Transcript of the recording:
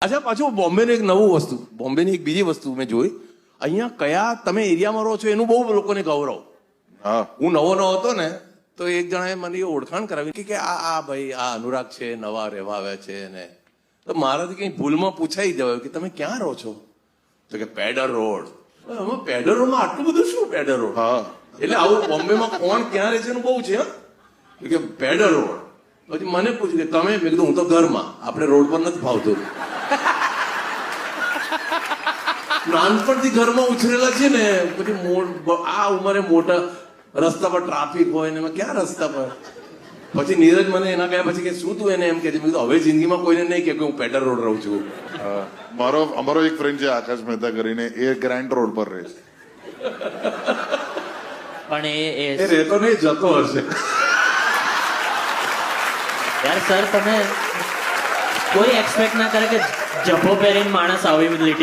અચ્છા, પાછું બોમ્બેનું એક નવું વસ્તુ, બોમ્બેની એક બીજી વસ્તુ મેં જોઈ, અહીંયા કયા તમે એરિયામાં રહો છો એનું બહુ લોકોને ગૌરવ. હા, હું નવો હતો ને તો એક જણાએ મને એ ઓળખાણ કરાવી કે આ ભાઈ આ અનુરાગ છે, નવા રહેવા આવ્યા છે ને. તો મારાથી કઈ ભૂલમાં પૂછાઈ જવાયું કે તમે ક્યાં રહો છો? તો કે પેડર રોડ. હવે પેડર રોડમાં આટલું બધું શું પેડર રોડ? હા. એટલે આવું બોમ્બેમાં કોણ ક્યાં રહે છે એનું બહુ છે. કે પેડર રોડ. પછી મને પૂછ્યું કે તમે? મેં કીધું હું તો ઘરમાં, આપણે રોડ પર નથી ફાવતું. નાનપણથી ઘરમાં ઉછરેલા છે ને, પછી આ ઉંમરે મોટા રસ્તા પર ટ્રાફિક હોય ને એમાં ક્યાં રસ્તા પર. પછી નીરજ મને એના ગયા પછી કે શું તું એને એમ કે છે? મેં કીધું હવે જિંદગીમાં કોઈને નહીં કે હું પેડર રોડ રહું છું. અમારો એક ફ્રેન્ડ છે આકાશ મહેતા કરીને, એ ગ્રાન્ડ રોડ પર રહે છે. પણ એ રહેતો નહીં, જતો હશે. યાર સર, તમે કોઈ એક્સપેક્ટ ના કરે કે જબ્બો પહેરીને માણસ આવી લીટી